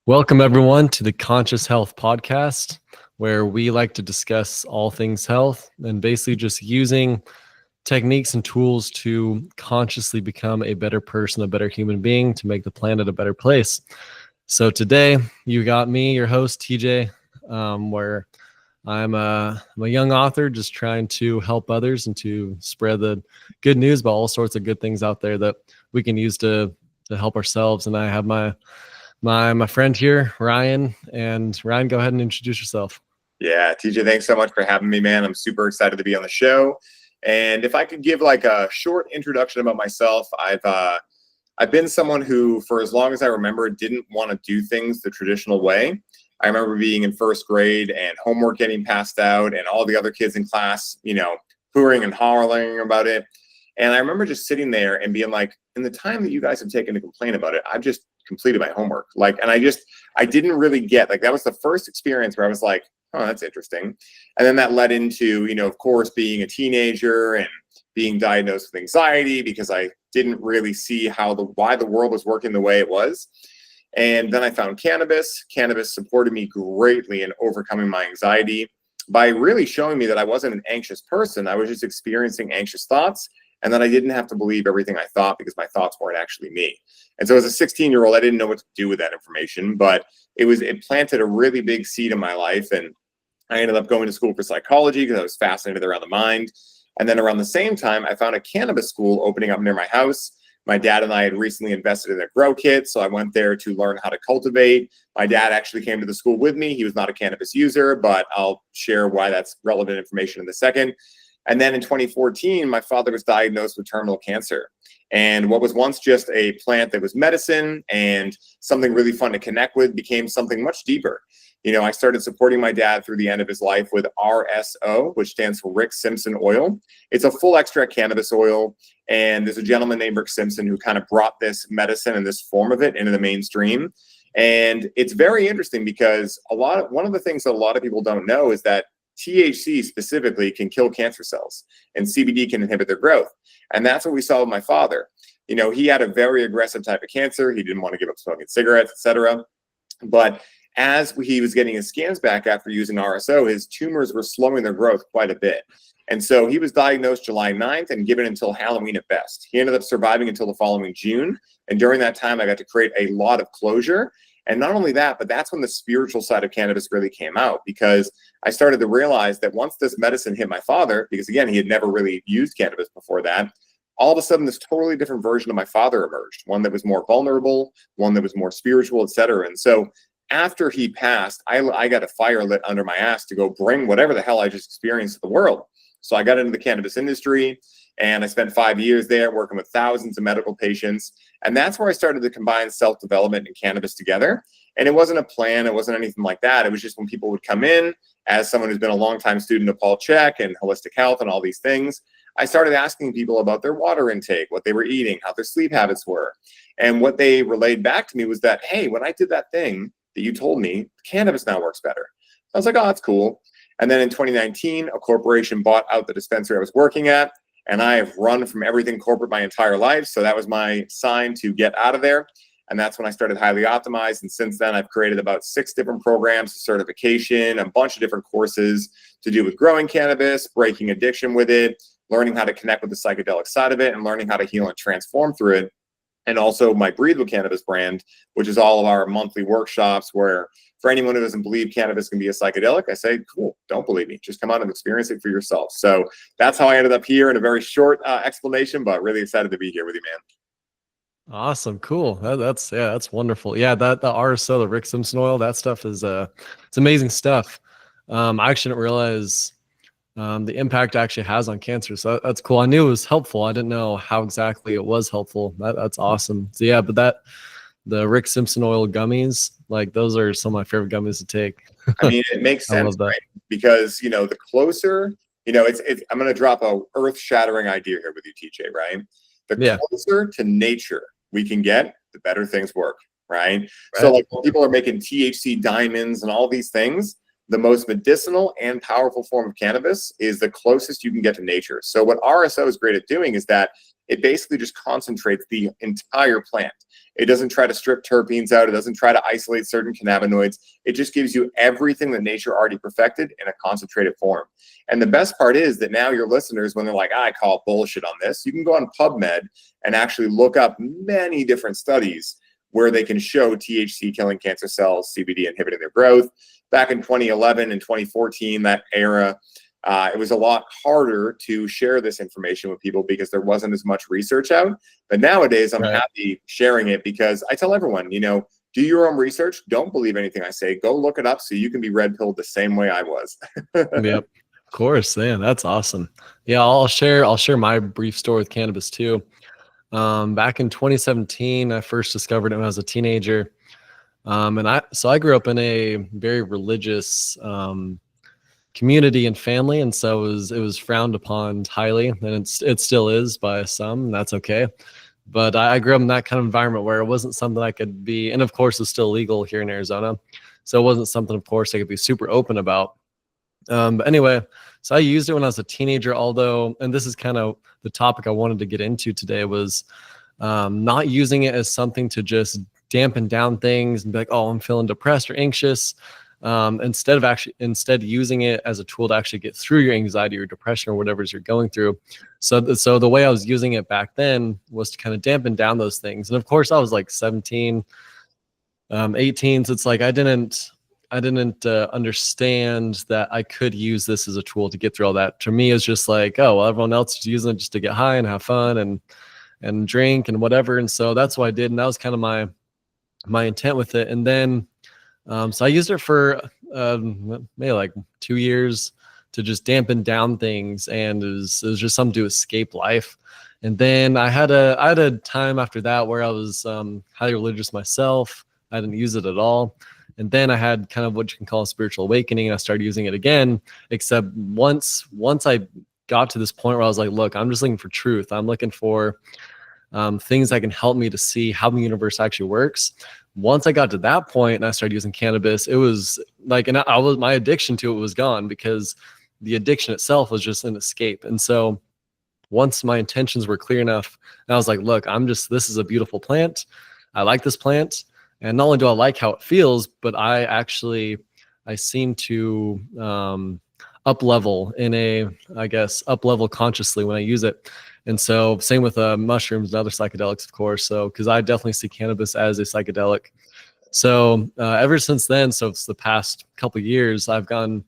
Welcome, everyone, to the Conscious Health Podcast, where we like to discuss all things health and basically just using techniques and tools to consciously become a better person, a better human being, to make the planet a better place. So today, you got me, your host, TJ, where I'm a young author just trying to help others and to spread the good news about all sorts of good things out there that we can use to help ourselves. And I have my friend here, Ryan. And Ryan, go ahead and introduce yourself. Yeah, TJ, thanks so much for having me, man. I'm super excited to be on the show. And if I could give like a short introduction about myself, I've been someone who, for as long as I remember, didn't want to do things the traditional way. I remember being in first grade and homework getting passed out and all the other kids in class, hooting and hollering about it. And I remember just sitting there and being like, in the time that you guys have taken to complain about it, I've just completed my homework. I didn't really get, that was the first experience where I was like, oh, that's interesting. And then that led into, of course, being a teenager and being diagnosed with anxiety because I didn't really see why the world was working the way it was. And then I found cannabis. Cannabis supported me greatly in overcoming my anxiety by really showing me that I wasn't an anxious person. I was just experiencing anxious thoughts, and that I didn't have to believe everything I thought because my thoughts weren't actually me. And so as a 16-year-old, I didn't know what to do with that information, but it planted a really big seed in my life. And I ended up going to school for psychology because I was fascinated around the mind. And then around the same time, I found a cannabis school opening up near my house. My dad and I had recently invested in a grow kit, so I went there to learn how to cultivate. My dad actually came to the school with me. He was not a cannabis user, but I'll share why that's relevant information in a second. And then in 2014, my father was diagnosed with terminal cancer. And what was once just a plant that was medicine and something really fun to connect with became something much deeper. I started supporting my dad through the end of his life with RSO, which stands for Rick Simpson oil. It's a full extract cannabis oil. And there's a gentleman named Rick Simpson who kind of brought this medicine and this form of it into the mainstream. And it's very interesting because one of the things that a lot of people don't know is that THC specifically can kill cancer cells and CBD can inhibit their growth. And that's what we saw with my father. He had a very aggressive type of cancer. He didn't want to give up smoking cigarettes, etc. But as he was getting his scans back after using RSO, his tumors were slowing their growth quite a bit. And so he was diagnosed July 9th and given until Halloween at best. He ended up surviving until the following June. And during that time, I got to create a lot of closure. And not only that, but that's when the spiritual side of cannabis really came out, because I started to realize that once this medicine hit my father, because again, he had never really used cannabis before that, all of a sudden this totally different version of my father emerged, one that was more vulnerable, one that was more spiritual, etc. And so after he passed, I got a fire lit under my ass to go bring whatever the hell I just experienced to the world. So I got into the cannabis industry and I spent 5 years there working with thousands of medical patients. And that's where I started to combine self-development and cannabis together. And it wasn't a plan. It wasn't anything like that. It was just when people would come in, as someone who's been a longtime student of Paul Chek and holistic health and all these things, I started asking people about their water intake, what they were eating, how their sleep habits were. And what they relayed back to me was that, hey, when I did that thing that you told me, cannabis now works better. I was like, oh, that's cool. And then in 2019, a corporation bought out the dispensary I was working at. And I have run from everything corporate my entire life. So that was my sign to get out of there. And that's when I started Highly Optimized. And since then, I've created about 6 different programs, certification, a bunch of different courses to do with growing cannabis, breaking addiction with it, learning how to connect with the psychedelic side of it, and learning how to heal and transform through it. And also my Breathe with Cannabis brand, which is all of our monthly workshops where for anyone who doesn't believe cannabis can be a psychedelic, I say, cool, don't believe me. Just come out and experience it for yourself. So that's how I ended up here in a very short explanation, but really excited to be here with you, man. Awesome. Cool. That's wonderful. Yeah. The RSO, the Rick Simpson oil, that stuff is, it's amazing stuff. I actually didn't realize the impact it actually has on cancer. So that's cool. I knew it was helpful. I didn't know how exactly it was helpful. That's awesome. So yeah, but the Rick Simpson oil gummies, like those are some of my favorite gummies to take. I mean, it makes sense, right? Because, the closer, I'm going to drop a earth-shattering idea here with you, TJ, right? The closer to nature we can get, the better things work, right? So like when people are making THC diamonds and all these things, the most medicinal and powerful form of cannabis is the closest you can get to nature. So what RSO is great at doing is that it basically just concentrates the entire plant. It doesn't try to strip terpenes out. It doesn't try to isolate certain cannabinoids. It just gives you everything that nature already perfected in a concentrated form. And the best part is that now your listeners, when they're like, I call bullshit on this, you can go on PubMed and actually look up many different studies where they can show THC killing cancer cells, CBD inhibiting their growth. Back in 2011 and 2014, that era, it was a lot harder to share this information with people because there wasn't as much research out. But nowadays, I'm happy sharing it because I tell everyone, you know, do your own research. Don't believe anything I say. Go look it up so you can be red pilled the same way I was. Yep. Of course, man. That's awesome. Yeah, I'll share my brief story with cannabis too. Back in 2017, I first discovered it when I was a teenager. And I grew up in a very religious community and family, and so it was frowned upon highly, and it still is by some, and that's okay. But I grew up in that kind of environment where it wasn't something I could be, and of course it's still legal here in Arizona, so it wasn't something, of course, I could be super open about. But anyway, so I used it when I was a teenager, although, and this is kind of the topic I wanted to get into today, was not using it as something to just dampen down things and be like, oh, I'm feeling depressed or anxious. Instead using it as a tool to actually get through your anxiety or depression or whatever you're going through. So the way I was using it back then was to kind of dampen down those things. And of course I was like 17, 18. So it's like, I didn't understand that I could use this as a tool to get through all that. To me, it's just like, oh, well, everyone else is using it just to get high and have fun and drink and whatever. And so that's what I did. And that was kind of my intent with it. And then, so I used it for maybe like 2 years to just dampen down things. And it was just something to escape life. And then I had a time after that where I was highly religious myself. I didn't use it at all. And then I had kind of what you can call a spiritual awakening, and I started using it again, except once I got to this point where I was like, look, I'm just looking for truth. I'm looking for things that can help me to see how the universe actually works. Once I got to that point and I started using cannabis, it was like, and my addiction to it was gone, because the addiction itself was just an escape. And so once my intentions were clear enough, and I was like, look, this is a beautiful plant. I like this plant. And not only do I like how it feels, but I seem to up level consciously when I use it. And so same with mushrooms and other psychedelics, of course. So, because I definitely see cannabis as a psychedelic. So ever since then, so it's the past couple of years, I've gone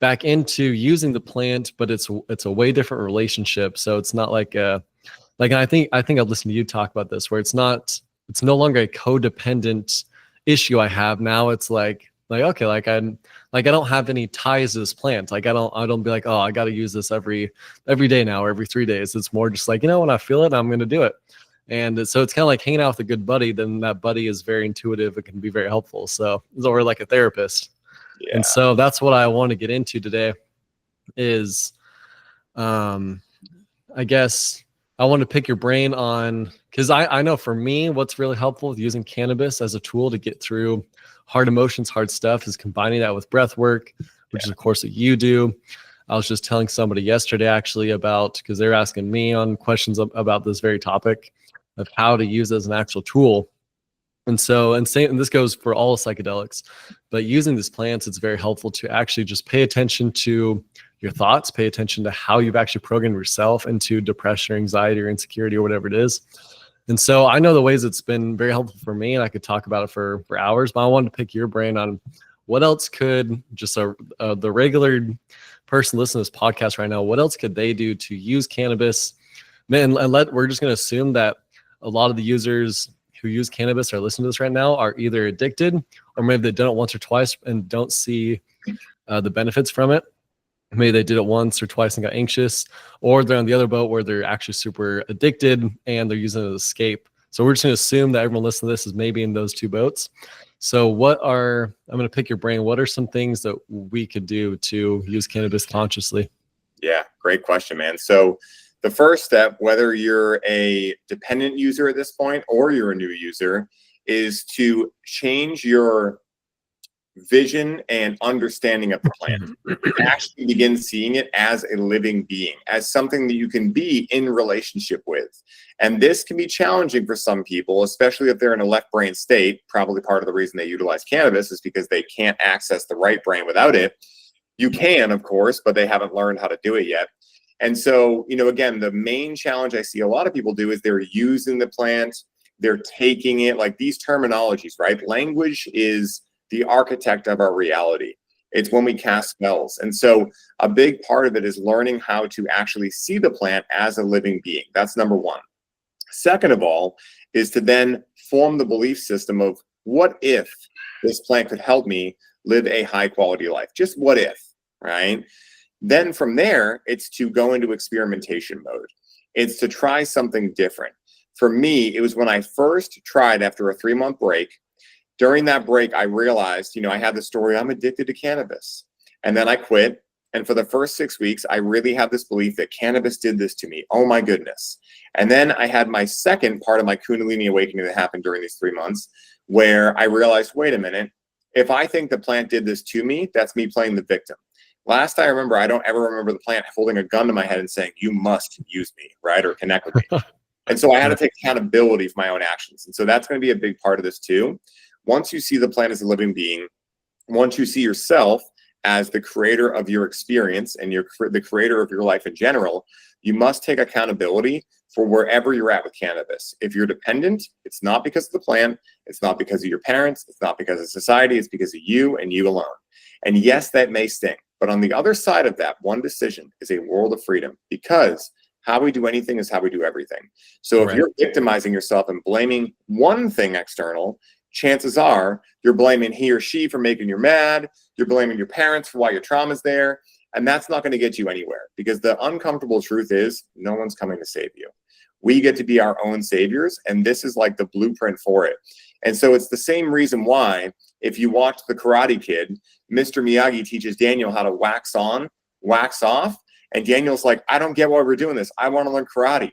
back into using the plant, but it's a way different relationship. So it's not like I think I've listened to you talk about this, where it's no longer a codependent issue I have. Now it's like okay, I don't have any ties to this plant. Like I don't be like, oh, I got to use this every day now or every 3 days. It's more just like, when I feel it, I'm going to do it. And so it's kind of like hanging out with a good buddy. Then that buddy is very intuitive. It can be very helpful. So we're like a therapist. Yeah. And so that's what I want to get into today is, I guess I want to pick your brain on, because I know for me, what's really helpful with using cannabis as a tool to get through hard emotions, hard stuff, is combining that with breath work, which is of course what you do. I was just telling somebody yesterday actually because they're asking me on questions about this very topic of how to use it as an actual tool. And this goes for all psychedelics, but using these plants, it's very helpful to actually just pay attention to your thoughts, pay attention to how you've actually programmed yourself into depression or anxiety or insecurity or whatever it is. And so I know the ways it's been very helpful for me, and I could talk about it for hours, but I wanted to pick your brain on what else could just the regular person listening to this podcast right now, what else could they do to use cannabis? Man, we're just going to assume that a lot of the users who use cannabis are listening to this right now are either addicted, or maybe they've done it once or twice and don't see the benefits from it. Maybe they did it once or twice and got anxious, or they're on the other boat where they're actually super addicted and they're using it as escape. So we're just going to assume that everyone listening to this is maybe in those two boats. So I'm going to pick your brain. What are some things that we could do to use cannabis consciously? Yeah, great question, man. So the first step, whether you're a dependent user at this point or you're a new user, is to change your vision and understanding of the plant. You actually begin seeing it as a living being, as something that you can be in relationship with. And this can be challenging for some people, especially if they're in a left brain state. Probably part of the reason they utilize cannabis is because they can't access the right brain without it. You can, of course, but they haven't learned how to do it yet. And so, again, the main challenge I see a lot of people do is they're using the plant, they're taking it, like these terminologies, right? Language is the architect of our reality. It's when we cast spells. And so a big part of it is learning how to actually see the plant as a living being. That's number one. Second of all is to then form the belief system of what if this plant could help me live a high quality life? Just what if, right? Then from there, it's to go into experimentation mode. It's to try something different. For me, it was when I first tried after a 3-month break. During that break, I realized, I had the story, I'm addicted to cannabis. And then I quit. And for the first 6 weeks, I really had this belief that cannabis did this to me. Oh my goodness. And then I had my second part of my Kundalini awakening that happened during these 3 months, where I realized, wait a minute, if I think the plant did this to me, that's me playing the victim. Last I remember, I don't ever remember the plant holding a gun to my head and saying, you must use me, right? Or connect with me. And so I had to take accountability for my own actions. And so that's going to be a big part of this too. Once you see the plant as a living being, once you see yourself as the creator of your experience and the creator of your life in general, you must take accountability for wherever you're at with cannabis. If you're dependent, it's not because of the plant, it's not because of your parents, it's not because of society, it's because of you and you alone. And yes, that may sting, but on the other side of that, one decision is a world of freedom, because how we do anything is how we do everything. So if you're victimizing yourself and blaming one thing external, chances are you're blaming he or she for making you mad, you're blaming your parents for why your trauma's there, and that's not going to get you anywhere, because the uncomfortable truth is no one's coming to save you. We get to be our own saviors, and this is like the blueprint for it. And so it's the same reason why, if you watch The Karate Kid, Mr. Miyagi teaches Daniel how to wax on, wax off, and Daniel's like, I don't get why we're doing this. I want to learn karate.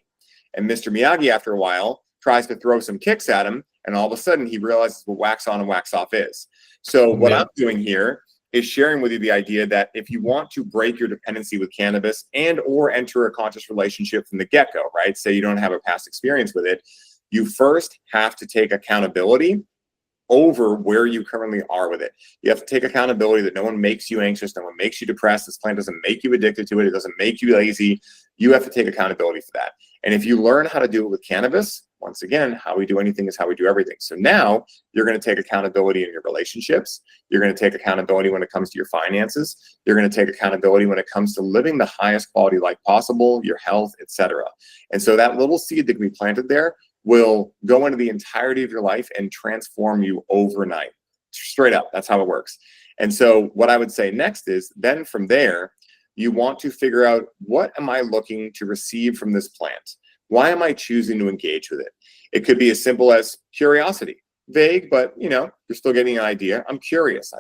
And Mr. Miyagi, after a while, tries to throw some kicks at him, and all of a sudden he realizes what wax on and wax off is. So what I'm doing here is sharing with you the idea that if you want to break your dependency with cannabis and or enter a conscious relationship from the get-go, right? Say you don't have a past experience with it, you first have to take accountability over where you currently are with it. You have to take accountability that no one makes you anxious, no one makes you depressed. This plant doesn't make you addicted to it. It doesn't make you lazy. You have to take accountability for that. And if you learn how to do it with cannabis, once again, how we do anything is how we do everything. So now you're going to take accountability in your relationships. You're going to take accountability when it comes to your finances. You're going to take accountability when it comes to living the highest quality life possible, your health, etc. And so that little seed that can be planted there will go into the entirety of your life and transform you overnight. Straight up, that's how it works. And so what I would say next is, then from there, you want to figure out, what am I looking to receive from this plant? Why am I choosing to engage with it? It could be as simple as curiosity. Vague, but you're still getting an idea. I'm curious.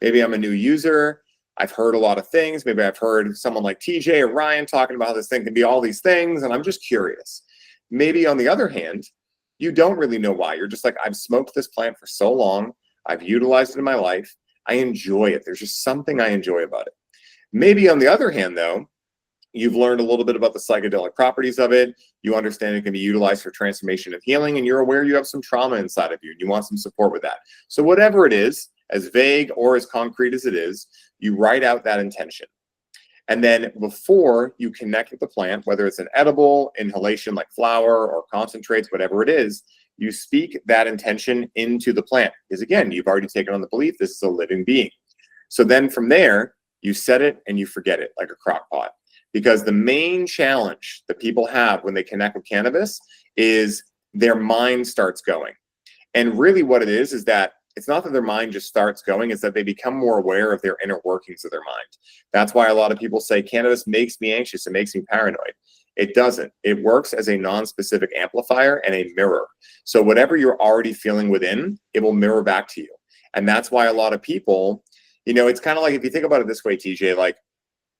Maybe I'm a new user. I've heard a lot of things. Maybe I've heard someone like TJ or Ryan talking about how this thing can be all these things, and I'm just curious. Maybe on the other hand, you don't really know why. You're just like, I've smoked this plant for so long. I've utilized it in my life. I enjoy it. There's just something I enjoy about it. Maybe on the other hand, though, you've learned a little bit about the psychedelic properties of it. You understand it can be utilized for transformation and healing, and you're aware you have some trauma inside of you, and you want some support with that. So whatever it is, as vague or as concrete as it is, you write out that intention. And then before you connect with the plant, whether it's an edible, inhalation like flower, or concentrates, whatever it is, you speak that intention into the plant. Because again, you've already taken on the belief this is a living being. So then from there, you set it and you forget it like a crock pot. Because the main challenge that people have when they connect with cannabis is their mind starts going. And really what it is that it's not that their mind just starts going, it's that they become more aware of their inner workings of their mind. That's why a lot of people say cannabis makes me anxious, it makes me paranoid. It doesn't. It works as a non-specific amplifier and a mirror. So whatever you're already feeling within, it will mirror back to you. And that's why a lot of people, it's kind of like, if you think about it this way, TJ, like,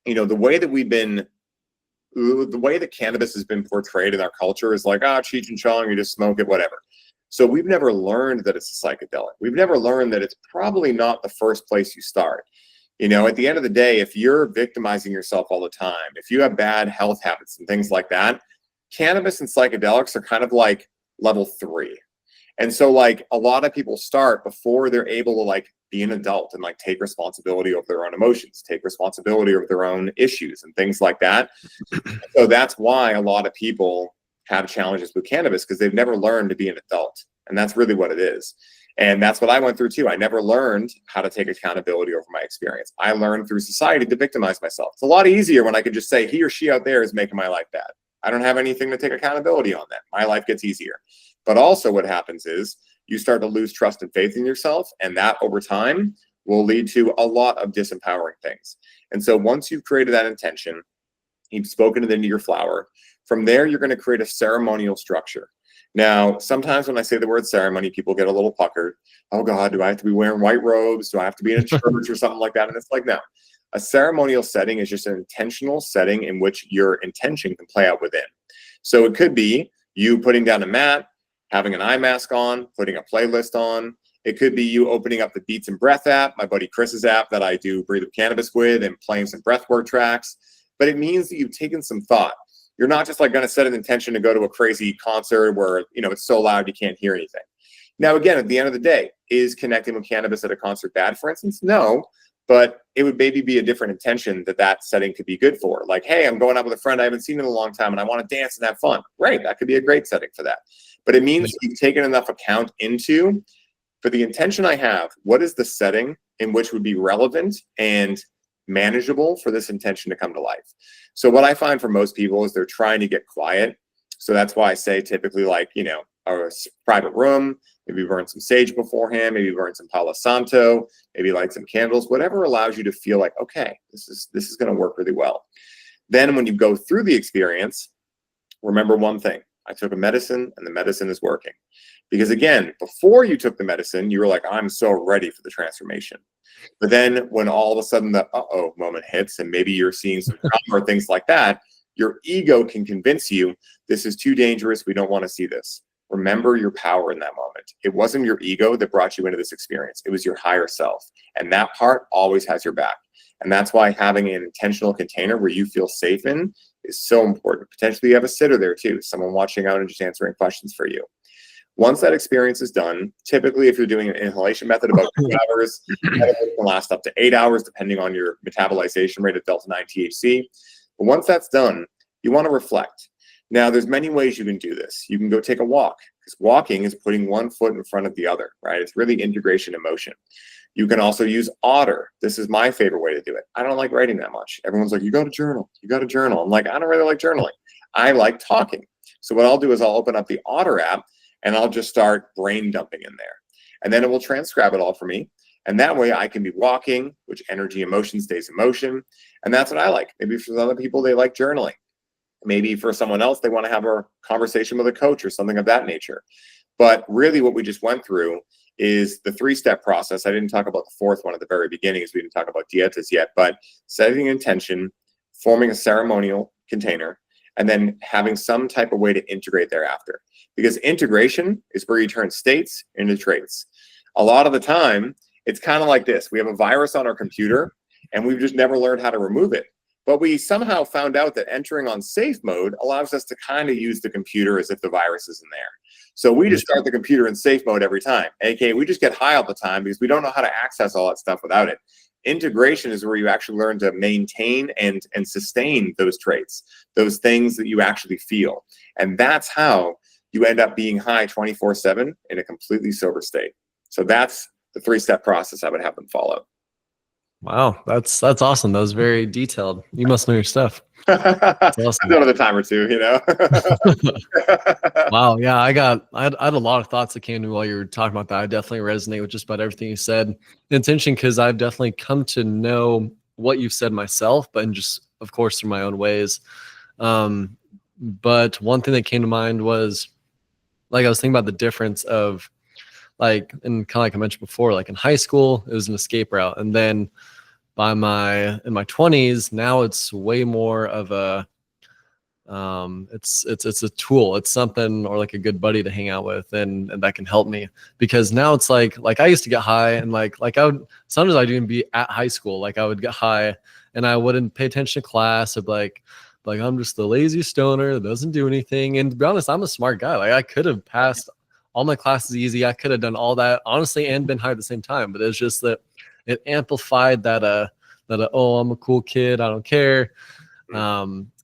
the way that cannabis has been portrayed in our culture is like, Cheech and Chong, you just smoke it, whatever. So we've never learned that it's a psychedelic. We've never learned that it's probably not the first place you start. At the end of the day, if you're victimizing yourself all the time, if you have bad health habits and things like that, cannabis and psychedelics are kind of like level 3. And so like a lot of people start before they're able to like be an adult and like take responsibility over their own emotions, take responsibility over their own issues and things like that. So that's why a lot of people have challenges with cannabis, because they've never learned to be an adult. And that's really what it is. And that's what I went through too. I never learned how to take accountability over my experience. I learned through society to victimize myself. It's a lot easier when I could just say he or she out there is making my life bad. I don't have anything to take accountability on that. My life gets easier. But also what happens is you start to lose trust and faith in yourself. And that over time will lead to a lot of disempowering things. And so once you've created that intention, you've spoken it into your flower, from there, you're going to create a ceremonial structure. Now, sometimes when I say the word ceremony, people get a little puckered. Oh God, do I have to be wearing white robes? Do I have to be in a church or something like that? And it's like, no. A ceremonial setting is just an intentional setting in which your intention can play out within. So it could be you putting down a mat, having an eye mask on, putting a playlist on. It could be you opening up the Beats and Breath app, my buddy Chris's app that I do Breathe with Cannabis with, and playing some breathwork tracks. But it means that you've taken some thought. You're not just like going to set an intention to go to a crazy concert where, it's so loud you can't hear anything. Now, again, at the end of the day, is connecting with cannabis at a concert bad, for instance? No, but it would maybe be a different intention that setting could be good for. Like, hey, I'm going out with a friend I haven't seen in a long time and I want to dance and have fun. Great, that could be a great setting for that. But it means you've taken enough account into, for the intention I have, what is the setting in which would be relevant and manageable for this intention to come to life. So what I find for most people is they're trying to get quiet. So that's why I say typically like, a private room, maybe burn some sage beforehand, maybe burn some Palo Santo, maybe light some candles, whatever allows you to feel like, okay, this is going to work really well. Then when you go through the experience, remember one thing. I took a medicine and the medicine is working. Because again, before you took the medicine, you were like, I'm so ready for the transformation. But then when all of a sudden the uh-oh moment hits and maybe you're seeing some trauma or things like that, your ego can convince you this is too dangerous. We don't want to see this. Remember your power in that moment. It wasn't your ego that brought you into this experience. It was your higher self. And that part always has your back. And that's why having an intentional container where you feel safe in is so important. Potentially you have a sitter there too, someone watching out and just answering questions for you. Once that experience is done, typically if you're doing an inhalation method, about 2 hours, it can last up to 8 hours, depending on your metabolization rate of delta-9 THC. But once that's done, you want to reflect. Now, there's many ways you can do this. You can go take a walk, because walking is putting one foot in front of the other, right? It's really integration in motion. You can also use otter. This is my favorite way to do it. I don't like writing that much. Everyone's like, you got to journal. You got to journal. I'm like, I don't really like journaling. I like talking. So what I'll do is I'll open up the Otter app and I'll just start brain dumping in there. And then it will transcribe it all for me. And that way I can be walking, which energy emotion stays in motion. And that's what I like. Maybe for other people, they like journaling. Maybe for someone else, they want to have a conversation with a coach or something of that nature. But really what we just went through is the 3-step process. I didn't talk about the 4th one at the very beginning, as we didn't talk about dietas yet, but setting intention, forming a ceremonial container, and then having some type of way to integrate thereafter. Because integration is where you turn states into traits. A lot of the time, it's kind of like this. We have a virus on our computer, and we've just never learned how to remove it. But we somehow found out that entering on safe mode allows us to kind of use the computer as if the virus isn't there. So we just start the computer in safe mode every time. AKA, we just get high all the time because we don't know how to access all that stuff without it. Integration is where you actually learn to maintain and sustain those traits, those things that you actually feel. And that's how you end up being high 24/7 in a completely sober state. So that's the 3-step process I would have them follow. Wow, that's awesome. That was very detailed. You must know your stuff. That's awesome. I've done it a time or two, Wow, yeah, I had a lot of thoughts that came to me while you were talking about that. I definitely resonate with just about everything you said. Intention, because I've definitely come to know what you've said myself, but just, of course, through my own ways. But one thing that came to mind was, like, I was thinking about the difference of, like, and kind of like I mentioned before, like in high school, it was an escape route. And then in my 20s, now it's way more of a, It's a tool. It's something, or like a good buddy to hang out with, and that can help me. Because now it's like I used to get high, and like I would sometimes I'd even be at high school, like I would get high and I wouldn't pay attention to class. I'd be like I'm just the lazy stoner that doesn't do anything. And to be honest, I'm a smart guy. Like I could have passed all my classes easy. I could have done all that honestly and been high at the same time. But it's just that it amplified oh, I'm a cool kid, I don't care.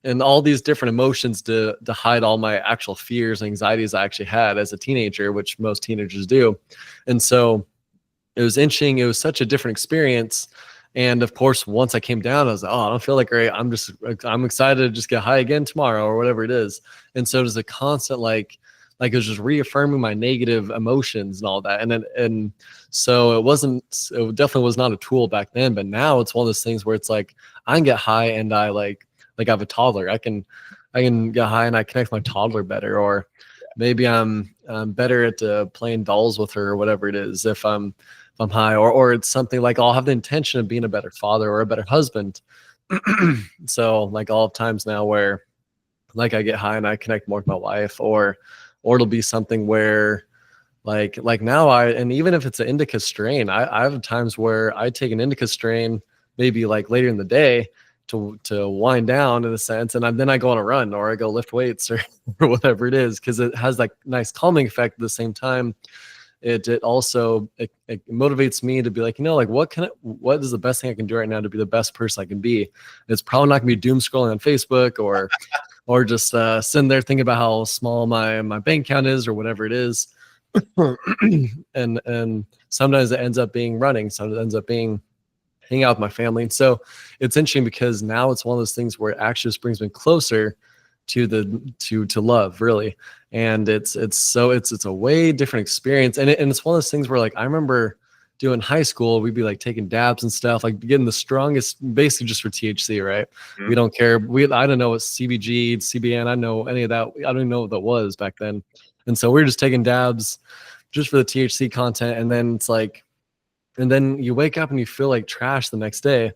And all these different emotions to hide all my actual fears and anxieties I actually had as a teenager, which most teenagers do. And so it was interesting. It was such a different experience. And of course, once I came down, I was like, oh, I don't feel like great. I'm excited to just get high again tomorrow or whatever it is. And so there's a constant, like it was just reaffirming my negative emotions and all that. And so it definitely was not a tool back then, but now it's one of those things where it's like, I can get high and I like I have a toddler. I can get high and I connect with my toddler better, or maybe I'm better at playing dolls with her or whatever it is. If I'm high, or it's something like I'll have the intention of being a better father or a better husband. So like all of times now where like I get high and I connect more with my wife, or it'll be something where like now and even if it's an indica strain, I have times where I take an indica strain maybe like later in the day to wind down in a sense, and then I go on a run or I go lift weights or whatever it is, because it has like nice calming effect at the same time. It also it motivates me to be like, like what is the best thing I can do right now to be the best person I can be. It's probably not gonna be doom scrolling on Facebook or just sitting there thinking about how small my bank account is or whatever it is. and sometimes it ends up being running, sometimes it ends up being hang out with my family. And so it's interesting because now it's one of those things where it actually just brings me closer to love, really. And it's a way different experience. And it's one of those things where like I remember doing high school, we'd be like taking dabs and stuff, like getting the strongest, basically just for THC, right? Mm-hmm. We don't care. I don't know what CBG, CBN, I know any of that. I don't even know what that was back then. And so we were just taking dabs just for the THC content. And then it's like, and then you wake up and you feel like trash the next day.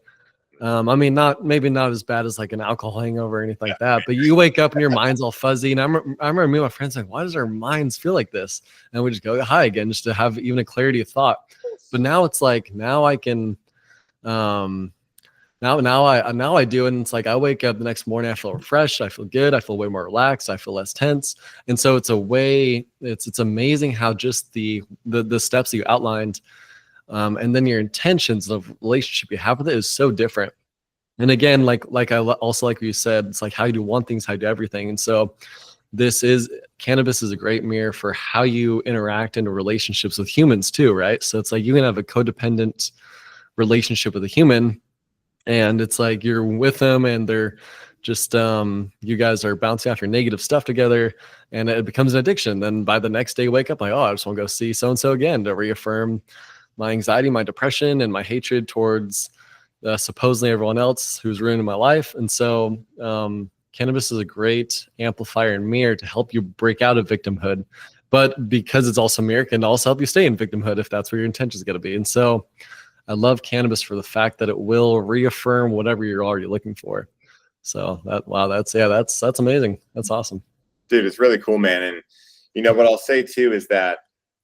I mean, maybe not as bad as like an alcohol hangover or anything like that, but you wake up and your mind's all fuzzy. And I remember me and my friends like, why does our minds feel like this? And we just go high again just to have even a clarity of thought. But now it's like, now I can, now I do. And it's like, I wake up the next morning, I feel refreshed. I feel good. I feel way more relaxed. I feel less tense. And so it's amazing how just the steps that you outlined, and then your intentions of relationship you have with it is so different. And again, like I also like what you said, it's like how you do one thing is how you do everything. And so cannabis is a great mirror for how you interact into relationships with humans too, right? So it's like you can have a codependent relationship with a human, and it's like you're with them and they're just you guys are bouncing off your negative stuff together, and it becomes an addiction. Then by the next day you wake up like, oh, I just want to go see so and so again to reaffirm my anxiety, my depression, and my hatred towards supposedly everyone else who's ruining my life. And so cannabis is a great amplifier and mirror to help you break out of victimhood. But because it's also a mirror, it can also help you stay in victimhood if that's where your intention is going to be. And so I love cannabis for the fact that it will reaffirm whatever you're already looking for. So that's amazing. That's awesome. Dude, it's really cool, man. And what I'll say too is that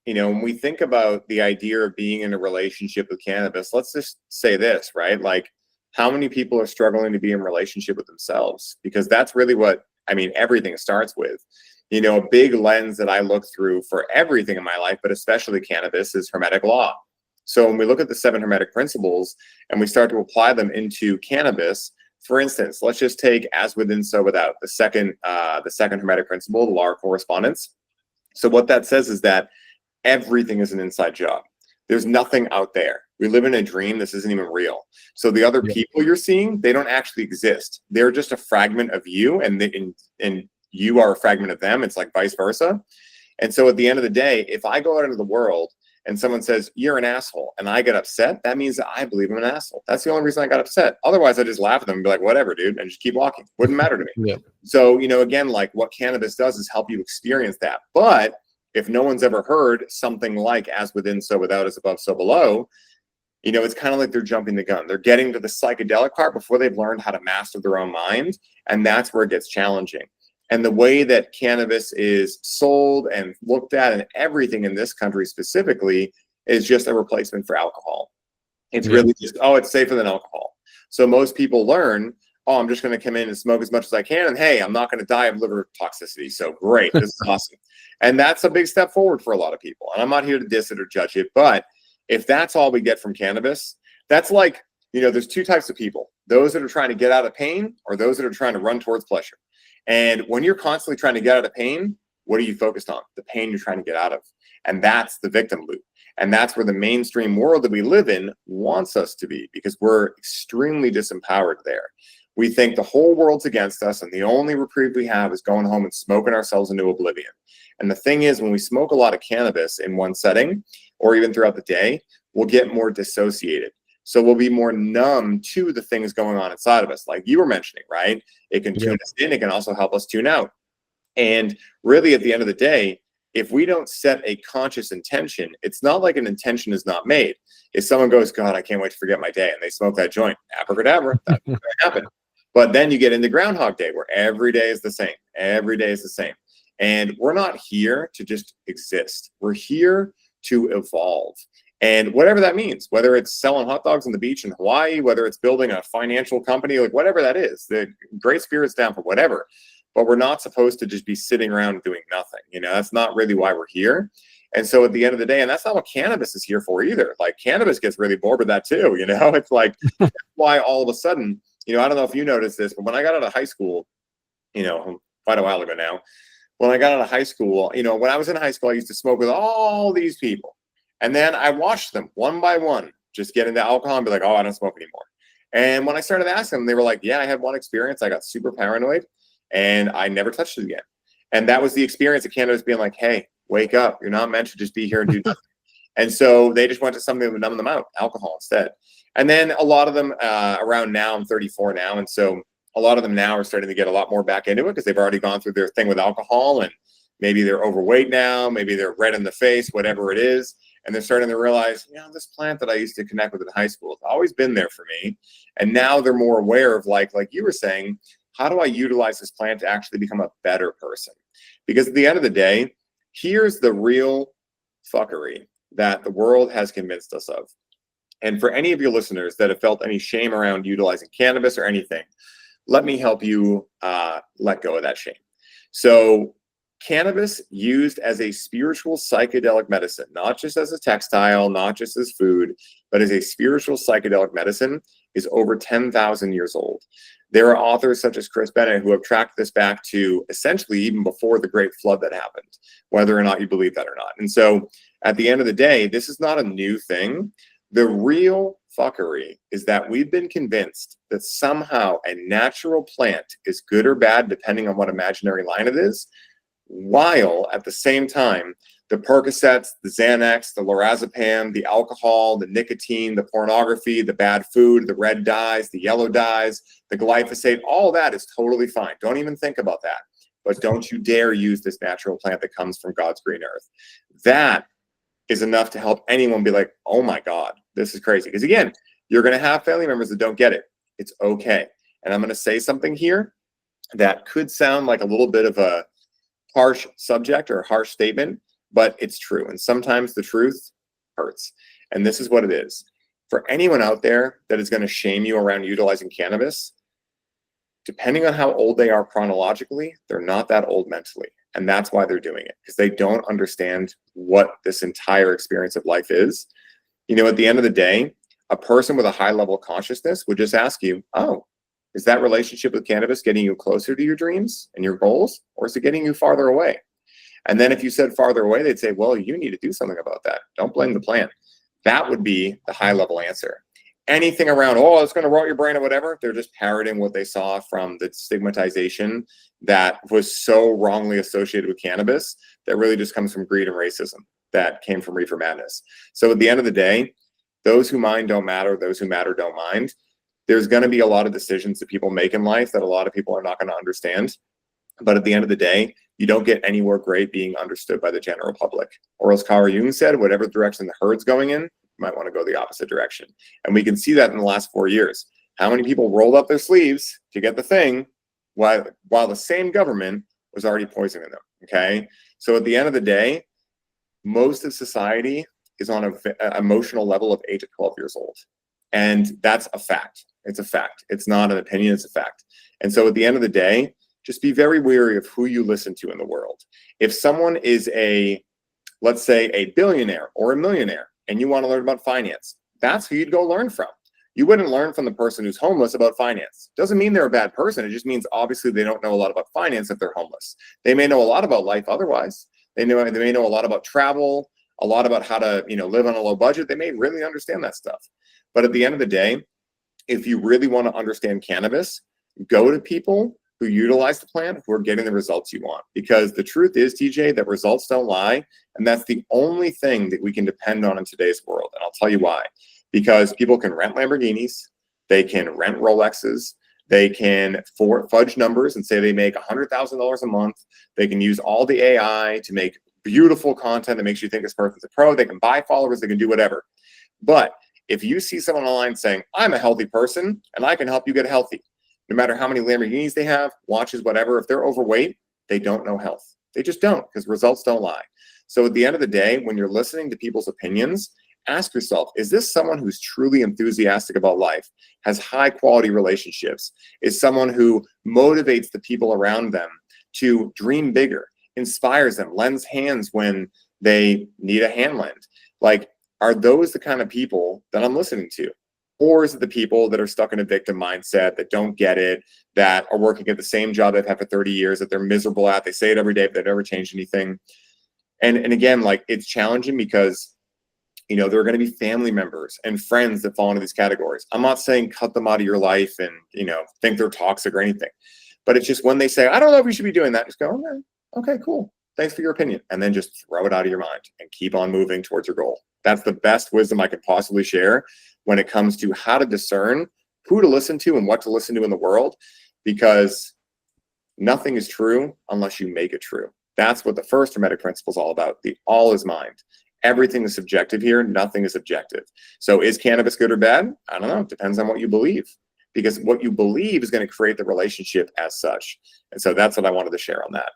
when we think about the idea of being in a relationship with cannabis, let's just say this, right? Like, how many people are struggling to be in a relationship with themselves? Because that's really what, everything starts with. A big lens that I look through for everything in my life, but especially cannabis, is Hermetic law. So when we look at the 7 Hermetic principles and we start to apply them into cannabis, for instance, let's just take as within, so without, the second Hermetic principle, the law of correspondence. So what that says is that everything is an inside job. There's nothing out there. We live in a dream. This isn't even real. So the other people you're seeing, they don't actually exist. They're just a fragment of you, and you are a fragment of them. It's like vice versa. And so at the end of the day, if I go out into the world and someone says, you're an asshole, and I get upset, that means that I believe I'm an asshole. That's the only reason I got upset. Otherwise, I just laugh at them and be like, whatever, dude, and just keep walking. Wouldn't matter to me. So, again, like what cannabis does is help you experience that. But if no one's ever heard something like as within, so without, as above, so below, It's kind of like they're jumping the gun. They're getting to the psychedelic part before they've learned how to master their own mind. And that's where it gets challenging. And the way that cannabis is sold and looked at and everything in this country specifically is just a replacement for alcohol. It's really just, oh, it's safer than alcohol. So most people learn, oh, I'm just going to come in and smoke as much as I can. And hey, I'm not going to die of liver toxicity. So great. This is awesome. And that's a big step forward for a lot of people. And I'm not here to diss it or judge it. But if that's all we get from cannabis, that's like, there's two types of people: those that are trying to get out of pain, or those that are trying to run towards pleasure. And when you're constantly trying to get out of pain, what are you focused on? The pain you're trying to get out of. And that's the victim loop. And that's where the mainstream world that we live in wants us to be, because we're extremely disempowered there. We think the whole world's against us, and the only reprieve we have is going home and smoking ourselves into oblivion. And the thing is, when we smoke a lot of cannabis in one setting, or even throughout the day, we'll get more dissociated. So we'll be more numb to the things going on inside of us, like you were mentioning, right? It can tune us in. It can also help us tune out. And really, at the end of the day, if we don't set a conscious intention, it's not like an intention is not made. If someone goes, God, I can't wait to forget my day, and they smoke that joint, abracadabra, that's going to happen. But then you get into Groundhog Day, where every day is the same. Every day is the same. And we're not here to just exist. We're here to evolve. And whatever that means, whether it's selling hot dogs on the beach in Hawaii, whether it's building a financial company, like whatever that is, the great spirits down for whatever. But we're not supposed to just be sitting around doing nothing. That's not really why we're here. And so at the end of the day, and that's not what cannabis is here for either. Like, cannabis gets really bored with that too. It's like, that's why all of a sudden, I don't know if you noticed this, but when I got out of high school, quite a while ago now, when I got out of high school, when I was in high school, I used to smoke with all these people. And then I watched them one by one just get into alcohol and be like, oh, I don't smoke anymore. And when I started asking them, they were like, yeah, I had one experience. I got super paranoid and I never touched it again. And that was the experience of cannabis being like, hey, wake up. You're not meant to just be here and do nothing. And so they just went to something that would numb them out, alcohol instead. And then a lot of them around now, I'm 34 now. And so a lot of them now are starting to get a lot more back into it because they've already gone through their thing with alcohol, and maybe they're overweight now, maybe they're red in the face, whatever it is. And they're starting to realize, this plant that I used to connect with in high school has always been there for me. And now they're more aware of, like you were saying, how do I utilize this plant to actually become a better person? Because at the end of the day, here's the real fuckery that the world has convinced us of. And for any of your listeners that have felt any shame around utilizing cannabis or anything, let me help you let go of that shame. So cannabis used as a spiritual psychedelic medicine, not just as a textile, not just as food, but as a spiritual psychedelic medicine, is over 10,000 years old. There are authors such as Chris Bennett who have tracked this back to essentially even before the Great Flood that happened, whether or not you believe that or not. And so at the end of the day, this is not a new thing. The real fuckery is that we've been convinced that somehow a natural plant is good or bad, depending on what imaginary line it is, while at the same time, the Percocets, the Xanax, the lorazepam, the alcohol, the nicotine, the pornography, the bad food, the red dyes, the yellow dyes, the glyphosate, all that is totally fine. Don't even think about that. But don't you dare use this natural plant that comes from God's green earth. That is enough to help anyone be like, oh my God, this is crazy. Because again, you're going to have family members that don't get it. It's okay. And I'm going to say something here that could sound like a little bit of a harsh subject or a harsh statement, but it's true. And sometimes the truth hurts. And this is what it is. For anyone out there that is going to shame you around utilizing cannabis, depending on how old they are chronologically, they're not that old mentally. And that's why they're doing it, because they don't understand what this entire experience of life is. At the end of the day, a person with a high level of consciousness would just ask you, oh, is that relationship with cannabis getting you closer to your dreams and your goals, or is it getting you farther away? And then if you said farther away, they'd say, well, you need to do something about that. Don't blame the plant. That would be the high level answer. Anything around, oh, it's going to rot your brain or whatever, they're just parroting what they saw from the stigmatization that was so wrongly associated with cannabis that really just comes from greed and racism that came from reefer madness. So at the end of the day, those who mind don't matter, those who matter don't mind. There's going to be a lot of decisions that people make in life that a lot of people are not going to understand. But at the end of the day, you don't get anywhere great being understood by the general public. Or as Carl Jung said, whatever direction the herd's going in, you might want to go the opposite direction. And we can see that in the last 4 years. How many people rolled up their sleeves to get the thing while the same government was already poisoning them, okay? So at the end of the day, most of society is on an emotional level of 8 to 12 years old. And that's a fact. It's a fact. It's not an opinion, it's a fact. And so at the end of the day, just be very wary of who you listen to in the world. If someone is let's say a billionaire or a millionaire, and you want to learn about finance, that's who you'd go learn from. You wouldn't learn from the person who's homeless about finance. Doesn't mean they're a bad person. It just means obviously they don't know a lot about finance if they're homeless. They may know a lot about life otherwise. They may know a lot about travel, a lot about how to, live on a low budget. They may really understand that stuff. But at the end of the day, if you really want to understand cannabis, go to people who utilize the plant, who are getting the results you want. Because the truth is, TJ, that results don't lie. And that's the only thing that we can depend on in today's world. And I'll tell you why. Because people can rent Lamborghinis, they can rent Rolexes, they can fudge numbers and say they make $100,000 a month. They can use all the AI to make beautiful content that makes you think this person's a pro. They can buy followers, they can do whatever. But if you see someone online saying, I'm a healthy person and I can help you get healthy, no matter how many Lamborghinis they have, watches, whatever, if they're overweight, they don't know health. They just don't, because results don't lie. So at the end of the day, when you're listening to people's opinions, ask yourself, is this someone who's truly enthusiastic about life, has high quality relationships, is someone who motivates the people around them to dream bigger, inspires them, lends hands when they need a hand lend? Like, are those the kind of people that I'm listening to? Or is it the people that are stuck in a victim mindset, that don't get it, that are working at the same job they've had for 30 years, that they're miserable at, they say it every day, but they've never changed anything? And again, like, it's challenging because, there are going to be family members and friends that fall into these categories. I'm not saying cut them out of your life and, think they're toxic or anything. But it's just when they say, I don't know if you should be doing that, just go, okay, cool. Thanks for your opinion. And then just throw it out of your mind and keep on moving towards your goal. That's the best wisdom I could possibly share when it comes to how to discern who to listen to and what to listen to in the world, because nothing is true unless you make it true. That's what the first Hermetic principle is all about. The all is mind. Everything is subjective here. Nothing is objective. So is cannabis good or bad? I don't know. It depends on what you believe, because what you believe is going to create the relationship as such. And so that's what I wanted to share on that.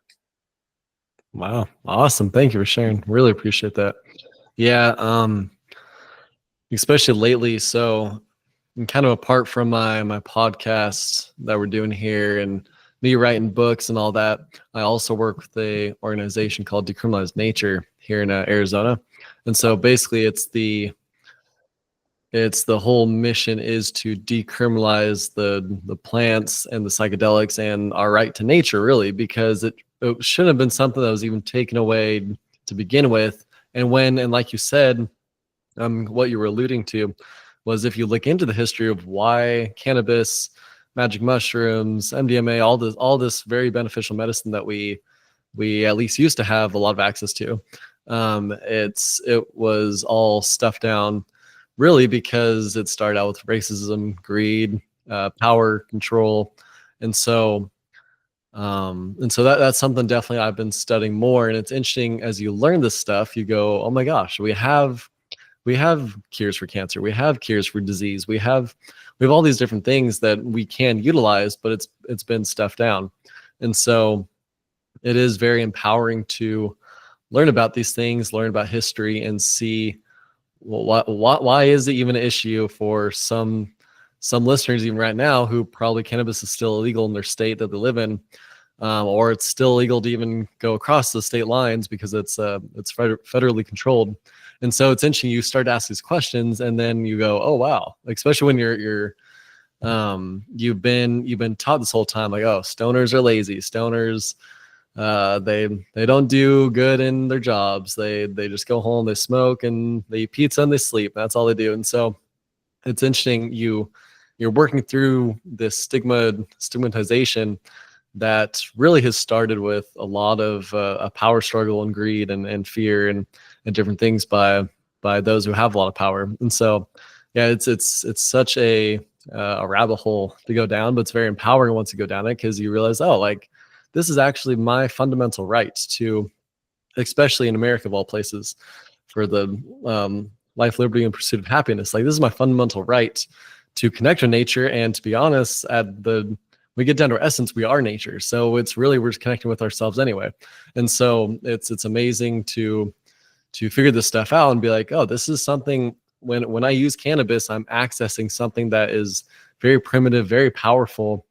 Wow. Awesome. Thank you for sharing. Really appreciate that. Yeah. Especially lately. So kind of apart from my podcast that we're doing here and me writing books and all that, I also work with a organization called Decriminalize Nature here in Arizona. And so basically it's the whole mission is to decriminalize the plants and the psychedelics and our right to nature, really, because it shouldn't have been something that was even taken away to begin with. And like you said, what you were alluding to was, if you look into the history of why cannabis, magic mushrooms, MDMA, all this very beneficial medicine that we at least used to have a lot of access to, it was all stuffed down, really, because it started out with racism, greed, power, control, and so that's something definitely I've been studying more. And it's interesting, as you learn this stuff, you go, oh my gosh, we have cures for cancer, we have cures for disease, we have all these different things that we can utilize, but it's been stuffed down. And so it is very empowering to learn about these things, learn about history, and see, well, why is it even an issue for some listeners even right now who probably cannabis is still illegal in their state that they live in, or it's still illegal to even go across the state lines because it's federally controlled. And so it's interesting, you start to ask these questions and then you go, oh wow, especially when you've been taught this whole time, like, oh, stoners are lazy, stoners they don't do good in their jobs, they just go home, they smoke and they eat pizza and they sleep, that's all they do. And so it's interesting, you're working through this stigmatization that really has started with a lot of a power struggle and greed and fear and different things by those who have a lot of power. And so yeah, it's such a rabbit hole to go down, but it's very empowering once you go down it, because you realize, oh, like, this is actually my fundamental right to, especially in America of all places, for the life, liberty, and pursuit of happiness. Like, this is my fundamental right to connect with nature. And to be honest, we get down to our essence, we are nature. So it's really, we're just connecting with ourselves anyway. And so it's amazing to figure this stuff out and be like, oh, this is something, when I use cannabis, I'm accessing something that is very primitive, very powerful,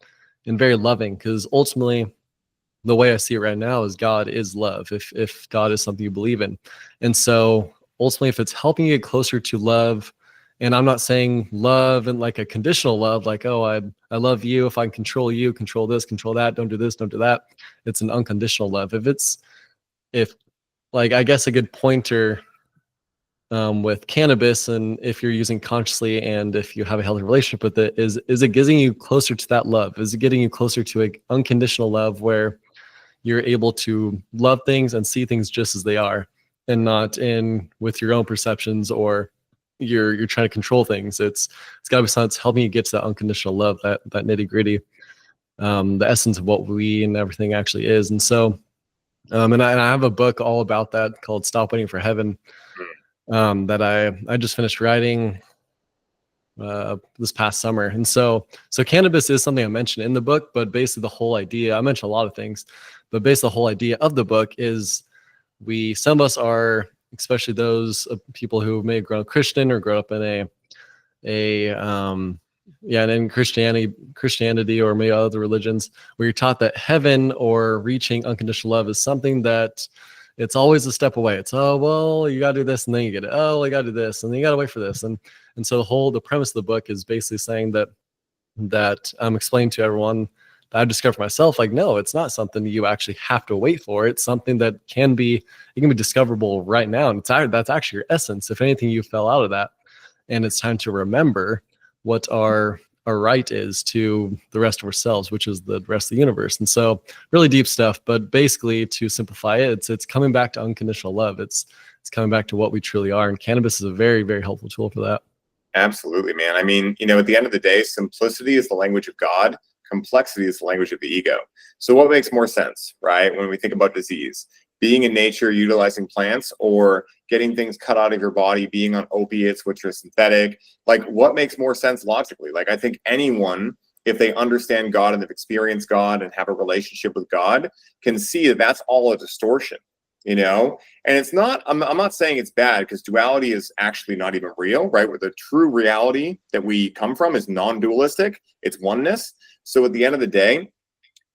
and very loving. Because ultimately, the way I see it right now is God is love, if God is something you believe in. And so ultimately, if it's helping you get closer to love, and I'm not saying love and like a conditional love, like, oh, I love you, if I can control you, control this, control that, don't do this, don't do that. It's an unconditional love. If like, I guess a good pointer with cannabis, and if you're using consciously and if you have a healthy relationship with it, is it getting you closer to that love? Is it getting you closer to an unconditional love where you're able to love things and see things just as they are, and not in with your own perceptions, or you're trying to control things? It's got to be something that's helping you get to that unconditional love, that nitty gritty, the essence of what we and everything actually is. And so, and I have a book all about that called Stop Waiting for Heaven, that I just finished writing this past summer. And so cannabis is something I mentioned in the book, but basically the whole idea, I mentioned a lot of things, but basically the whole idea of the book is some of us are, especially those people who may have grown up Christian or grown up in and in Christianity or maybe other religions, where you're taught that heaven or reaching unconditional love is something that it's always a step away. It's, oh, well, you gotta do this and then you get it. Oh, you gotta do this and then you gotta wait for this. And so the premise of the book is basically saying that I'm explaining to everyone that I've discovered for myself, like, no, it's not something you actually have to wait for. It's something that can be discoverable right now. And that's actually your essence. If anything, you fell out of that. And it's time to remember what our right is to the rest of ourselves, which is the rest of the universe. And so really deep stuff, but basically, to simplify it, it's coming back to unconditional love. It's coming back to what we truly are. And cannabis is a very, very helpful tool for that. Absolutely, man. I mean, at the end of the day, simplicity is the language of God. Complexity is the language of the ego. So what makes more sense, right? When we think about disease, being in nature, utilizing plants, or getting things cut out of your body, being on opiates, which are synthetic, like, what makes more sense logically? Like, I think anyone, if they understand God and have experienced God and have a relationship with God, can see that that's all a distortion, and it's not, I'm not saying it's bad, because duality is actually not even real, right? Where the true reality that we come from is non-dualistic, it's oneness. So at the end of the day,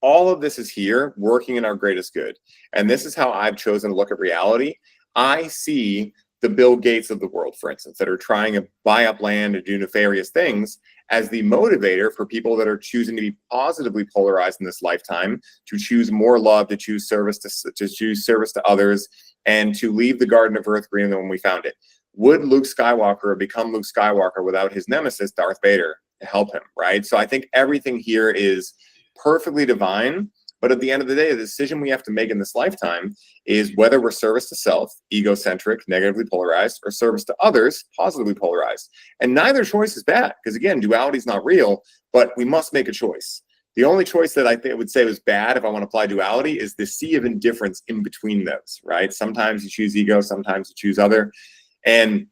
all of this is here working in our greatest good. And this is how I've chosen to look at reality. I see the Bill Gates of the world, for instance, that are trying to buy up land and do nefarious things, as the motivator for people that are choosing to be positively polarized in this lifetime, to choose more love, to choose service to others, and to leave the Garden of Earth greener than when we found it. Would Luke Skywalker have become Luke Skywalker without his nemesis, Darth Vader, to help him, right? So I think everything here is perfectly divine. But at the end of the day, the decision we have to make in this lifetime is whether we're service to self, egocentric, negatively polarized, or service to others, positively polarized. And neither choice is bad, because again, duality is not real, but we must make a choice. The only choice that I would say was bad, if I want to apply duality, is the sea of indifference in between those, right? Sometimes you choose ego, sometimes you choose other. And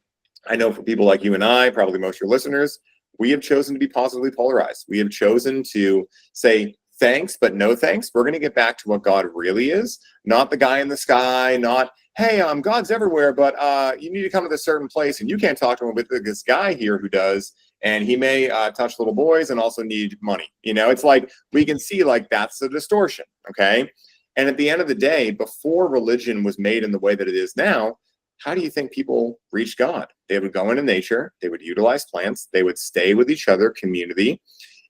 I know for people like you and I, probably most of your listeners, we have chosen to be positively polarized. We have chosen to say, thanks, but no thanks. We're going to get back to what God really is, not the guy in the sky, not, hey, God's everywhere, but you need to come to this certain place and you can't talk to him with this guy here who does, and he may touch little boys and also need money. It's like, we can see like that's a distortion, okay? And at the end of the day, before religion was made in the way that it is now, how do you think people reached God? They would go into nature, they would utilize plants, they would stay with each other, community.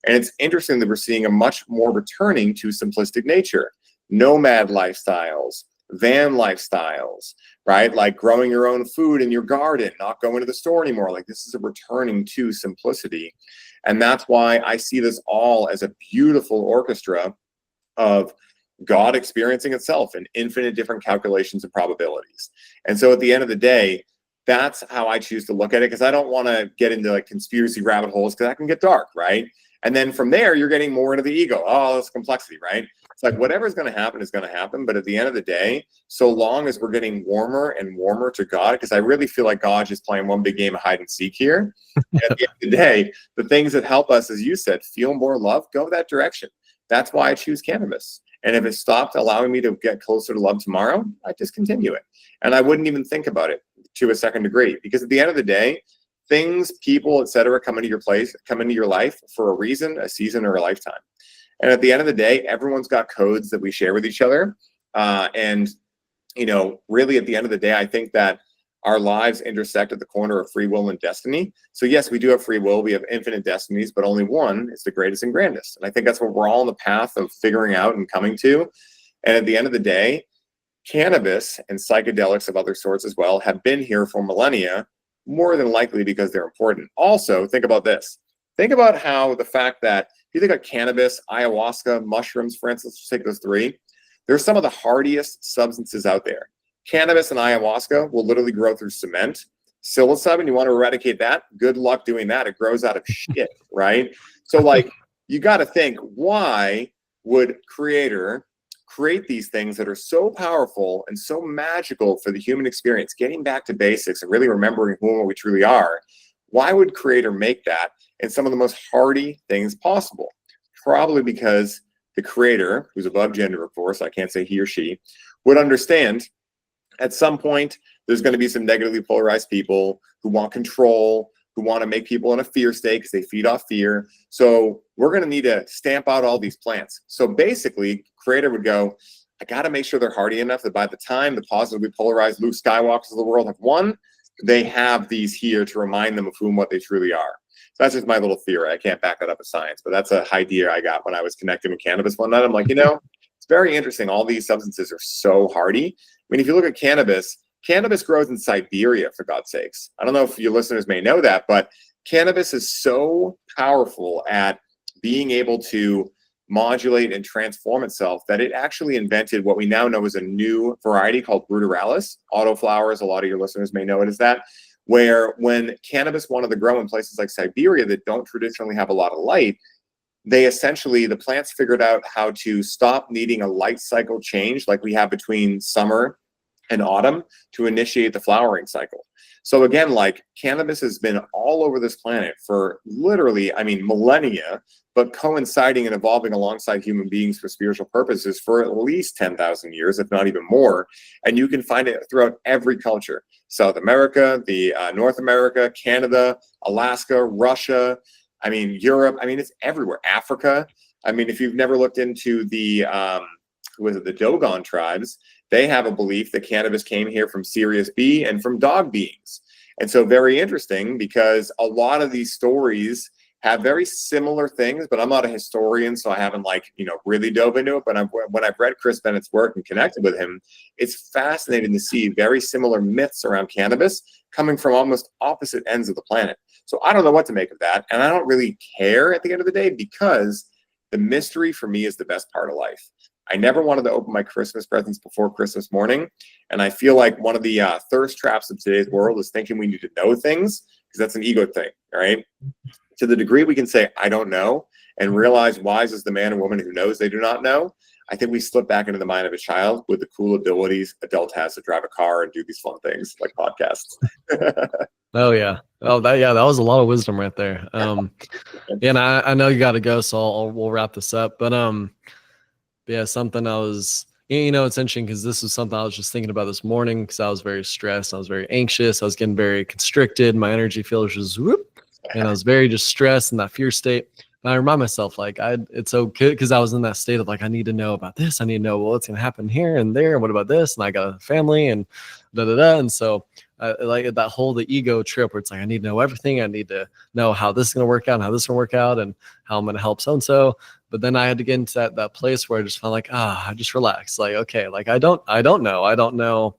And it's interesting that we're seeing a much more returning to simplistic nature, nomad lifestyles, van lifestyles, right? Like growing your own food in your garden, not going to the store anymore. Like, this is a returning to simplicity. And that's why I see this all as a beautiful orchestra of God experiencing itself in infinite different calculations and probabilities. And so at the end of the day, that's how I choose to look at it, because I don't want to get into like conspiracy rabbit holes, because that can get dark, right? And then from there, you're getting more into the ego. Oh, that's complexity, right? It's like whatever's going to happen is going to happen. But at the end of the day, so long as we're getting warmer and warmer to God, because I really feel like God is playing one big game of hide and seek here. At the end of the day, the things that help us, as you said, feel more love, go that direction. That's why I choose cannabis. And if it stopped allowing me to get closer to love tomorrow, I'd discontinue it. And I wouldn't even think about it to a second degree, because at the end of the day, things, people, etc., come into your life for a reason, a season, or a lifetime. And at the end of the day, everyone's got codes that we share with each other. And, really at the end of the day, I think that our lives intersect at the corner of free will and destiny. So yes, we do have free will. We have infinite destinies, but only one is the greatest and grandest. And I think that's what we're all on the path of figuring out and coming to. And at the end of the day, cannabis and psychedelics of other sorts as well have been here for millennia, more than likely because they're important. Also, think about this. Think about how the fact that if you think of cannabis, ayahuasca, mushrooms, for instance, let's take those three, they're some of the hardiest substances out there. Cannabis and ayahuasca will literally grow through cement. Psilocybin, you want to eradicate that? Good luck doing that. It grows out of shit, right? So like, you got to think, why would creator create these things that are so powerful and so magical for the human experience, getting back to basics and really remembering who and what we truly are? Why would creator make that in some of the most hardy things possible? Probably because the creator, who's above gender, of course, I can't say he or she, would understand at some point there's going to be some negatively polarized people who want control, who want to make people in a fear state because they feed off fear. So we're going to need to stamp out all these plants. So basically, creator would go, I got to make sure they're hardy enough that by the time the positively polarized Luke Skywalkers of the world have won, they have these here to remind them of who and what they truly are. So that's just my little theory. I can't back that up with science, but that's a idea I got when I was connecting with cannabis one night. I'm like, it's very interesting. All these substances are so hardy. I mean, if you look at cannabis grows in Siberia, for God's sakes. I don't know if your listeners may know that, but cannabis is so powerful at being able to modulate and transform itself that it actually invented what we now know as a new variety called Bruturalis. Autoflowers, a lot of your listeners may know it as that, where when cannabis wanted to grow in places like Siberia that don't traditionally have a lot of light, the plants figured out how to stop needing a light cycle change like we have between summer and autumn to initiate the flowering cycle. So again, like cannabis has been all over this planet for literally, millennia, but coinciding and evolving alongside human beings for spiritual purposes for at least 10,000 years, if not even more. And you can find it throughout every culture. South America, North America, Canada, Alaska, Russia, Europe, it's everywhere. Africa. If you've never looked into the Dogon tribes, they have a belief that cannabis came here from Sirius B and from dog beings. And so very interesting, because a lot of these stories have very similar things, but I'm not a historian, so I haven't really dove into it. But when I've read Chris Bennett's work and connected with him, it's fascinating to see very similar myths around cannabis coming from almost opposite ends of the planet. So I don't know what to make of that. And I don't really care at the end of the day, because the mystery for me is the best part of life. I never wanted to open my Christmas presents before Christmas morning. And I feel like one of the thirst traps of today's world is thinking we need to know things, because that's an ego thing, right? To the degree we can say, I don't know, and realize wise is the man or woman who knows they do not know, I think we slip back into the mind of a child with the cool abilities adult has to drive a car and do these fun things like podcasts. Oh yeah. That was a lot of wisdom right there. And I know you got to go, so we'll wrap this up. But something I was, it's interesting because this was something I was just thinking about this morning, because I was very stressed. I was very anxious. I was getting very constricted. My energy field was just whoop, and I was very just stressed in that fear state. And I remind myself, it's okay, because I was in that state of I need to know about this. I need to know what's going to happen here and there. And what about this? And I got a family and da-da-da. And so like that whole, the ego trip where it's I need to know everything. I need to know how this is going to work out and how this is going to work out and how I'm going to help so-and-so. But then I had to get into that place where I just felt I just relax. Okay, I don't know.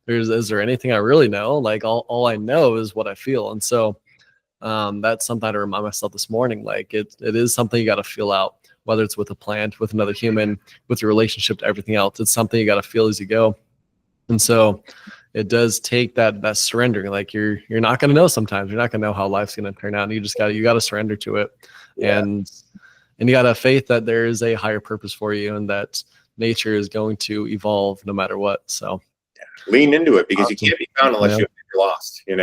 Is there anything I really know? All I know is what I feel. And so that's something to remind myself this morning. It is something you got to feel out, whether it's with a plant, with another human, with your relationship to everything else. It's something you got to feel as you go. And so it does take that surrendering. You're not going to know sometimes. You're not going to know how life's going to turn out. And you got to surrender to it. Yeah. and you got to have faith that there is a higher purpose for you and that nature is going to evolve no matter what. So lean into it, because awesome. You can't be found unless Yeah. you're lost, and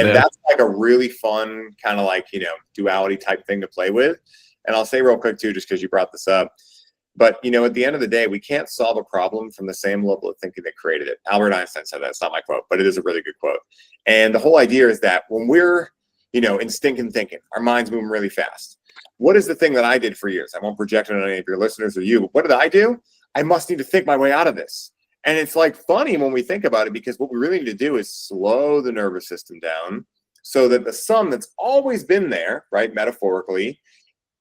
Yeah. that's like a really fun kind of like, duality type thing to play with. And I'll say real quick too, just because you brought this up, but at the end of the day, we can't solve a problem from the same level of thinking that created it. Albert Einstein said that. It's not my quote, but it is a really good quote. And the whole idea is that when we're in stinking thinking, our mind's moving really fast. What is the thing that I did for years? I won't project it on any of your listeners or you, but what did I do? I must need to think my way out of this. And it's like funny when we think about it, because what we really need to do is slow the nervous system down so that the sun that's always been there, right, metaphorically,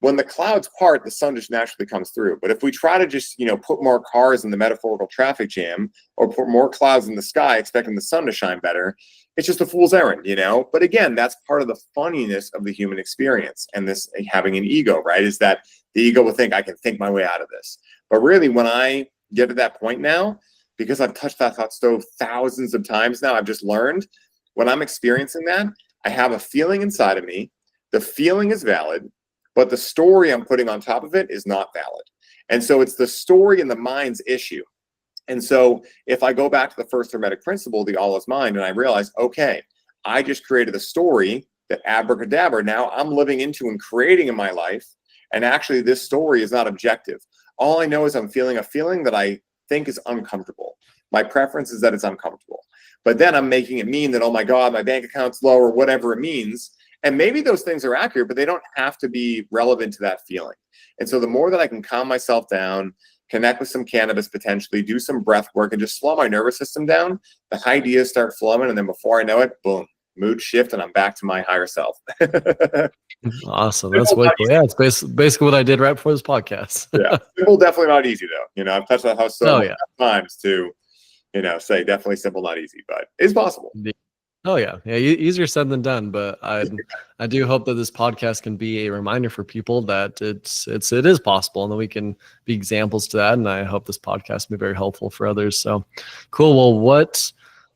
when the clouds part, the sun just naturally comes through. But if we try to just, put more cars in the metaphorical traffic jam, or put more clouds in the sky expecting the sun to shine better, it's just a fool's errand, But again, that's part of the funniness of the human experience, and this having an ego, right? Is that the ego will think I can think my way out of this. But really, when I get to that point now, because I've touched that hot stove thousands of times now, I've just learned when I'm experiencing that, I have a feeling inside of me. The feeling is valid, but the story I'm putting on top of it is not valid. And so it's the story in the mind's issue. And so if I go back to the first hermetic principle, the all is mind, and I realize, okay, I just created a story that abracadabra, now I'm living into and creating in my life. And actually this story is not objective. All I know is I'm feeling a feeling that I think is uncomfortable. My preference is that it's uncomfortable. But then I'm making it mean that, oh my God, my bank account's low, or whatever it means. And maybe those things are accurate, but they don't have to be relevant to that feeling. And so the more that I can calm myself down, connect with some cannabis potentially, do some breath work, and just slow my nervous system down, the ideas start flowing. And then before I know it, boom, mood shift, and I'm back to my higher self. Awesome. That's way cool. Yeah, it's basically what I did right before this podcast. Yeah. Simple, definitely not easy though. I've touched that house so many times to, say definitely simple, not easy, but it's possible. Oh yeah. Yeah. Easier said than done, but I do hope that this podcast can be a reminder for people that it is possible, and that we can be examples to that. And I hope this podcast will be very helpful for others. So cool. Well,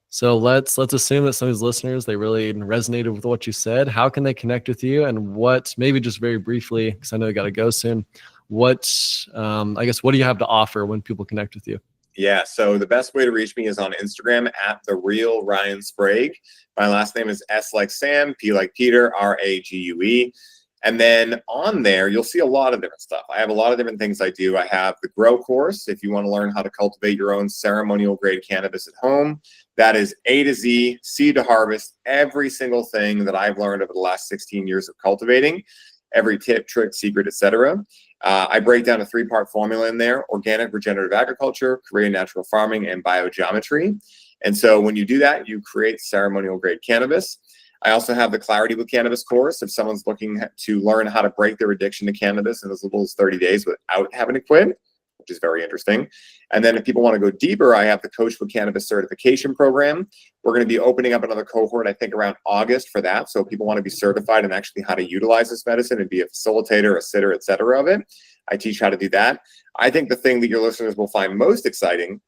so let's assume that some of these listeners, they really resonated with what you said. How can they connect with you, and what, maybe just very briefly, because I know you got to go soon, what do you have to offer when people connect with you? Yeah, so the best way to reach me is on Instagram at The Real Ryan Sprague. My last name is S like Sam, P like Peter, Rague. And then on there, you'll see a lot of different stuff. I have a lot of different things I do. I have the Grow course, if you want to learn how to cultivate your own ceremonial grade cannabis at home. That is A to Z, seed to harvest, every single thing that I've learned over the last 16 years of cultivating, every tip, trick, secret, etc. I break down a 3-part formula in there: organic regenerative agriculture, Korean natural farming, and biogeometry. And so when you do that, you create ceremonial grade cannabis. I also have the Clarity with Cannabis course if someone's looking to learn how to break their addiction to cannabis in as little as 30 days without having to quit, which is very interesting. And then if people want to go deeper, I have the Coach with Cannabis certification program. We're going to be opening up another cohort, I think around August, for that. So if people want to be certified in actually how to utilize this medicine and be a facilitator, a sitter, et cetera of it, I teach how to do that. I think the thing that your listeners will find most exciting,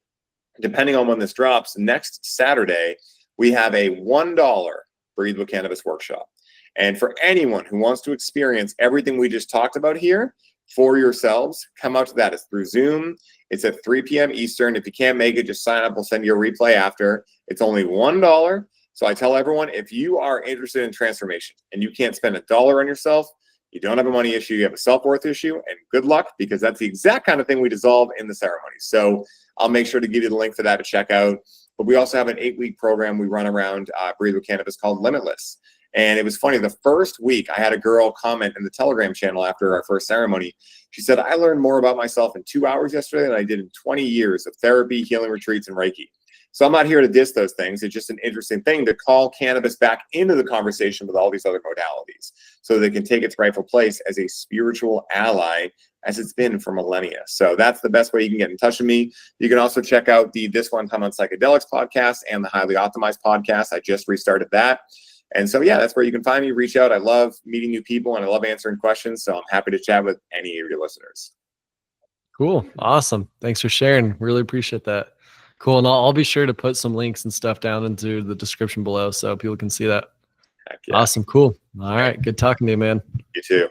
depending on when this drops, next Saturday, we have a $1 Breathe with Cannabis workshop. And for anyone who wants to experience everything we just talked about here for yourselves, come out to that. It's through Zoom. It's at 3 p.m. Eastern. If you can't make it, just sign up. We'll send you a replay after. It's only $1. So I tell everyone, if you are interested in transformation and you can't spend $1 on yourself, you don't have a money issue, you have a self-worth issue, and good luck, because that's the exact kind of thing we dissolve in the ceremony. So I'll make sure to give you the link for that to check out. But we also have an 8-week program we run around Breathe with Cannabis called Limitless. And it was funny, the first week I had a girl comment in the Telegram channel after our first ceremony. She said, I learned more about myself in 2 hours yesterday than I did in 20 years of therapy, healing retreats, and Reiki. So I'm not here to diss those things. It's just an interesting thing to call cannabis back into the conversation with all these other modalities so they can take its rightful place as a spiritual ally, as it's been for millennia. So that's the best way you can get in touch with me. You can also check out the This One Time on Psychedelics podcast and the Highly Optimized podcast. I just restarted that. And so, yeah, that's where you can find me. Reach out. I love meeting new people and I love answering questions. So I'm happy to chat with any of your listeners. Cool. Awesome. Thanks for sharing. Really appreciate that. Cool. And I'll be sure to put some links and stuff down into the description below so people can see that. Heck yeah. Awesome. Cool. All right. Good talking to you, man. You too.